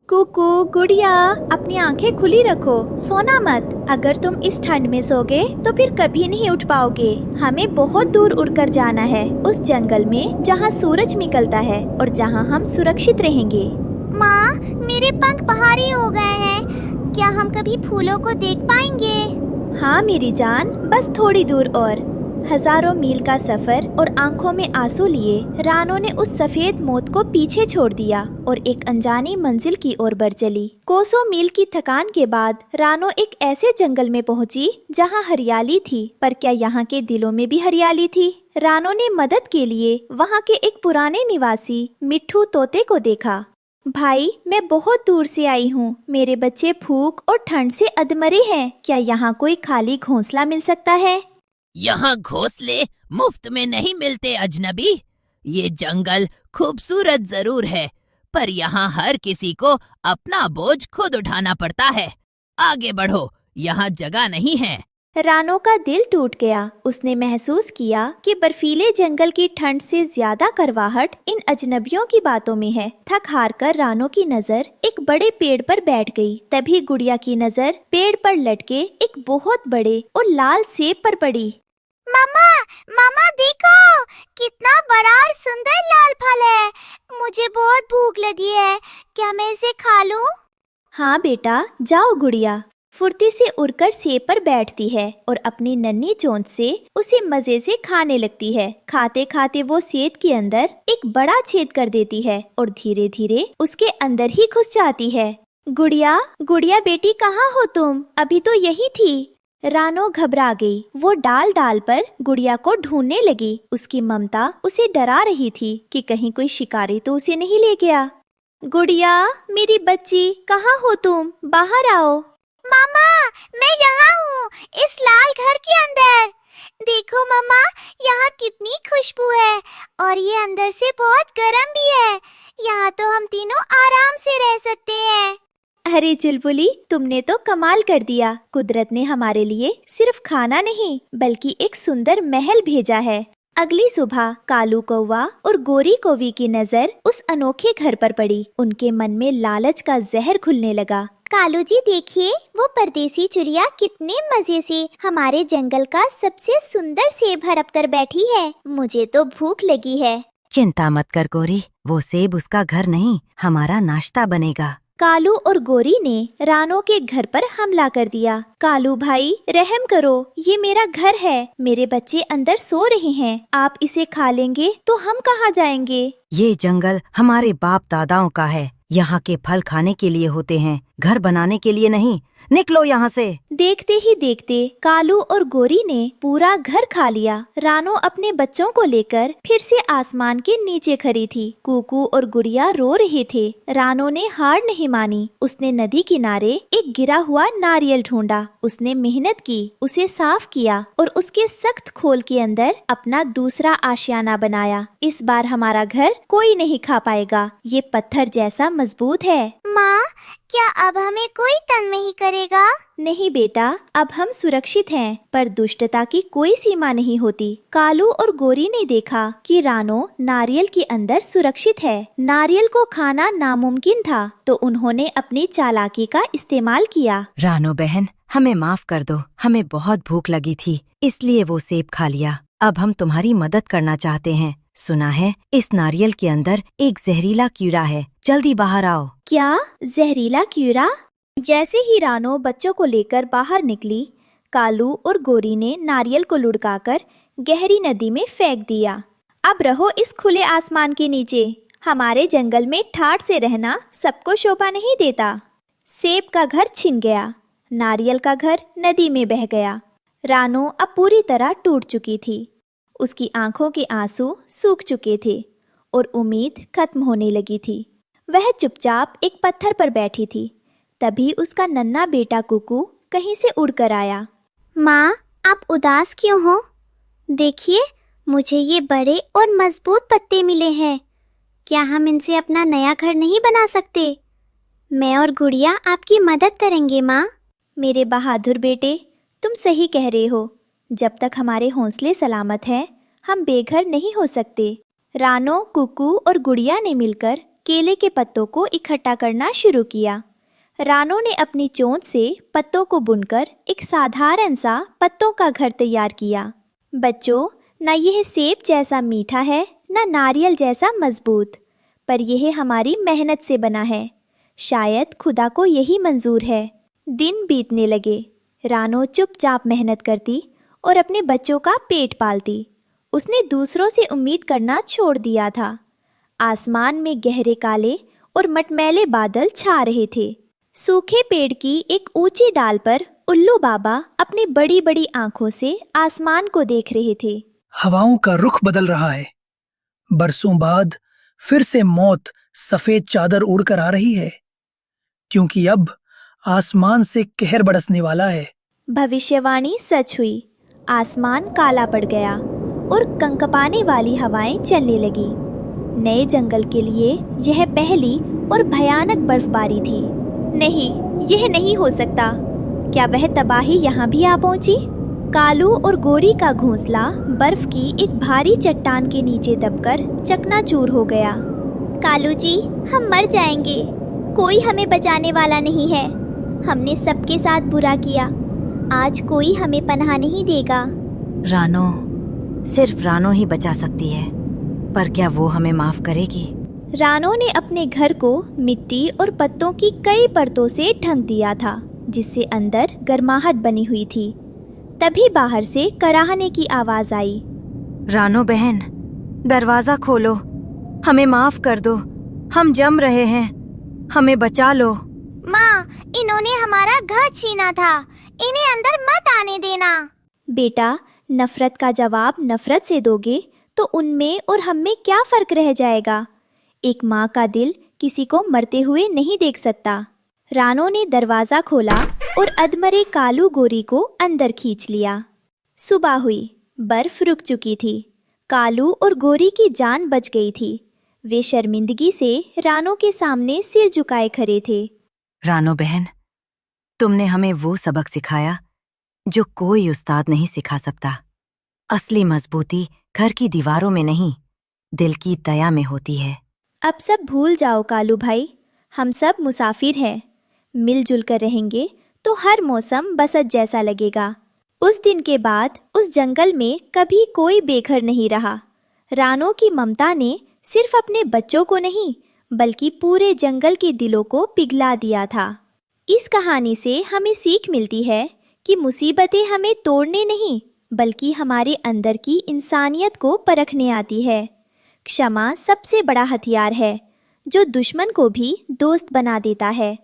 कुकू गुड़िया, अपनी आंखें खुली रखो, सोना मत। अगर तुम इस ठंड में सोगे तो फिर कभी नहीं उठ पाओगे। हमें बहुत दूर उड़कर जाना है, उस जंगल में जहाँ सूरज निकलता है और जहाँ हम सुरक्षित रहेंगे। माँ, मेरे पंख भारी हो गए हैं। क्या हम कभी फूलों को देख पाएंगे? हाँ मेरी जान, बस थोड़ी दूर और। हजारों मील का सफर और आंखों में आंसू लिए रानो ने उस सफेद मौत को पीछे छोड़ दिया और एक अनजानी मंजिल की ओर बढ़ चली। कोसों मील की थकान के बाद रानो एक ऐसे जंगल में पहुंची जहां हरियाली थी, पर क्या यहाँ के दिलों में भी हरियाली थी? रानो ने मदद के लिए वहाँ के एक पुराने निवासी मिट्ठू तोते को देखा। भाई, मैं बहुत दूर से आई हूँ। मेरे बच्चे भूख और ठंड से अधमरे हैं। क्या यहाँ कोई खाली घोंसला मिल सकता है? यहाँ घोंसले मुफ्त में नहीं मिलते अजनबी। ये जंगल खूबसूरत जरूर है, पर यहाँ हर किसी को अपना बोझ खुद उठाना पड़ता है। आगे बढ़ो, यहाँ जगह नहीं है। रानो का दिल टूट गया। उसने महसूस किया कि बर्फीले जंगल की ठंड से ज्यादा करवाहट इन अजनबियों की बातों में है। थक हार कर रानो की नजर एक बड़े पेड़ पर बैठ गई। तभी गुड़िया की नजर पेड़ पर लटके एक बहुत बड़े और लाल सेब पर पड़ी। मामा, मामा देखो, कितना बड़ा और सुंदर लाल फल है। मुझे बहुत भूख लगी है, क्या मैं इसे खा लूं? हाँ बेटा, जाओ। गुड़िया फुर्ती से उड़कर सेब पर बैठती है और अपनी नन्ही चोंच से उसे मजे से खाने लगती है। खाते खाते वो सेब के अंदर एक बड़ा छेद कर देती है और धीरे धीरे उसके अंदर ही घुस जाती है। गुड़िया, गुड़िया बेटी, कहाँ हो तुम? अभी तो यही थी। रानो घबरा गई। वो डाल डाल पर गुड़िया को ढूंढने लगी। उसकी ममता उसे डरा रही थी कि कहीं कोई शिकारी तो उसे नहीं ले गया। गुड़िया, मेरी बच्ची, कहाँ हो तुम? बाहर आओ। मामा, मैं यहाँ हूँ, इस लाल घर के अंदर। देखो मामा, यहाँ कितनी खुशबू है और ये अंदर से बहुत गर्म भी है। यहाँ तो हम तीनों आराम से रह सकते हैं। अरे चुलबुली, तुमने तो कमाल कर दिया। कुदरत ने हमारे लिए सिर्फ खाना नहीं बल्कि एक सुंदर महल भेजा है। अगली सुबह कालू कौवा और गोरी कौवी की नजर उस अनोखे घर पर पड़ी। उनके मन में लालच का जहर घुलने लगा। कालू जी देखिए, वो परदेसी चिड़िया कितने मजे से हमारे जंगल का सबसे सुंदर सेब हड़प कर बैठी है। मुझे तो भूख लगी है। चिंता मत कर गोरी, वो सेब उसका घर नहीं, हमारा नाश्ता बनेगा। कालू और गोरी ने रानो के घर पर हमला कर दिया। कालू भाई, रहम करो, ये मेरा घर है। मेरे बच्चे अंदर सो रहे हैं। आप इसे खा लेंगे तो हम कहाँ जाएंगे? ये जंगल हमारे बाप दादाओं का है। यहाँ के फल खाने के लिए होते हैं, घर बनाने के लिए नहीं। निकलो यहाँ से। देखते ही देखते कालू और गोरी ने पूरा घर खा लिया। रानो अपने बच्चों को लेकर फिर से आसमान के नीचे खड़ी थी। कुकू और गुड़िया रो रहे थे। रानो ने हार नहीं मानी। उसने नदी किनारे एक गिरा हुआ नारियल ढूंढा। उसने मेहनत की, उसे साफ किया और उसके सख्त खोल के अंदर अपना दूसरा आशियाना बनाया। इस बार हमारा घर कोई नहीं खा पाएगा। ये पत्थर जैसा मजबूत है। माँ, क्या अब हमें कोई तंग नहीं करेगा? नहीं बेटा, अब हम सुरक्षित हैं, पर दुष्टता की कोई सीमा नहीं होती। कालू और गोरी ने देखा कि रानो नारियल के अंदर सुरक्षित है। नारियल को खाना नामुमकिन था, तो उन्होंने अपनी चालाकी का इस्तेमाल किया। रानो बहन, हमें माफ कर दो। हमें बहुत भूख लगी थी, इसलिए वो सेब खा लिया। अब हम तुम्हारी मदद करना चाहते हैं। सुना है इस नारियल के अंदर एक जहरीला कीड़ा है, जल्दी बाहर आओ। क्या? जहरीला कीड़ा? जैसे ही रानो बच्चों को लेकर बाहर निकली, कालू और गोरी ने नारियल को लुढ़काकर गहरी नदी में फेंक दिया। अब रहो इस खुले आसमान के नीचे। हमारे जंगल में ठाठ से रहना सबको शोभा नहीं देता। सेब का घर छिन गया, नारियल का घर नदी में बह गया। रानो अब पूरी तरह टूट चुकी थी। उसकी आंखों के आंसू सूख चुके थे और उम्मीद खत्म होने लगी थी। वह चुपचाप एक पत्थर पर बैठी थी। तभी उसका नन्हा बेटा कुकू कहीं से उड़कर आया। माँ, आप उदास क्यों हो? देखिए, मुझे ये बड़े और मजबूत पत्ते मिले हैं। क्या हम इनसे अपना नया घर नहीं बना सकते? मैं और गुड़िया आपकी मदद करेंगे माँ। मेरे बहादुर बेटे, तुम सही कह रहे हो। जब तक हमारे हौसले सलामत हैं, हम बेघर नहीं हो सकते। रानो, कुकू और गुड़िया ने मिलकर केले के पत्तों को इकट्ठा करना शुरू किया। रानो ने अपनी चोंच से पत्तों को बुनकर एक साधारण सा पत्तों का घर तैयार किया। बच्चों, न यह सेब जैसा मीठा है न नारियल जैसा मजबूत, पर यह हमारी मेहनत से बना है। शायद खुदा को यही मंजूर है। दिन बीतने लगे। रानो चुपचाप मेहनत करती और अपने बच्चों का पेट पालती। उसने दूसरों से उम्मीद करना छोड़ दिया था। आसमान में गहरे काले और मटमैले बादल छा रहे थे। सूखे पेड़ की एक ऊंची डाल पर उल्लू बाबा अपनी बड़ी बड़ी आंखों से आसमान को देख रहे थे। हवाओं का रुख बदल रहा है। बरसों बाद फिर से मौत सफेद चादर उड़कर आ रही है, क्योंकि अब आसमान से कहर बरसने वाला है। भविष्यवाणी सच हुई। आसमान काला पड़ गया और कंकपाने वाली हवाएं चलने लगी। नए जंगल के लिए यह पहली और भयानक बर्फबारी थी। नहीं, यह नहीं हो सकता। क्या वह तबाही यहाँ भी आ पहुंची? कालू और गोरी का घोंसला बर्फ की एक भारी चट्टान के नीचे दबकर चकनाचूर हो गया। कालू जी, हम मर जाएंगे। कोई हमें बचाने वाला नहीं है। हमने सबके साथ बुरा किया। आज कोई हमें पनाह नहीं देगा। रानो, सिर्फ रानो ही बचा सकती है, पर क्या वो हमें माफ करेगी? रानो ने अपने घर को मिट्टी और पत्तों की कई परतों से ढक दिया था, जिससे अंदर गर्माहट बनी हुई थी। तभी बाहर से कराहने की आवाज आई। रानो बहन, दरवाजा खोलो, हमें माफ कर दो। हम जम रहे हैं, हमें बचा लो। माँ, इन्होंने हमारा घर छीना था। इन्हें अंदर मत आने देना। बेटा, नफरत का जवाब नफरत से दोगे तो उनमें और हम में क्या फर्क रह जाएगा? एक माँ का दिल किसी को मरते हुए नहीं देख सकता। रानो ने दरवाजा खोला और अधमरे कालू गोरी को अंदर खींच लिया। सुबह हुई। बर्फ रुक चुकी थी। कालू और गोरी की जान बच गई थी। वे शर्मिंदगी से रानो के सामने सिर झुकाए खड़े थे। रानो बहन, तुमने हमें वो सबक सिखाया जो कोई उस्ताद नहीं सिखा सकता। असली मजबूती घर की दीवारों में नहीं, दिल की दया में होती है। अब सब भूल जाओ कालू भाई, हम सब मुसाफिर हैं। मिलजुल कर रहेंगे तो हर मौसम बसंत जैसा लगेगा। उस दिन के बाद उस जंगल में कभी कोई बेघर नहीं रहा। रानो की ममता ने सिर्फ अपने बच्चों को नहीं, बल्कि पूरे जंगल के दिलों को पिघला दिया था। इस कहानी से हमें सीख मिलती है कि मुसीबतें हमें तोड़ने नहीं, बल्कि हमारे अंदर की इंसानियत को परखने आती है। क्षमा सबसे बड़ा हथियार है, जो दुश्मन को भी दोस्त बना देता है।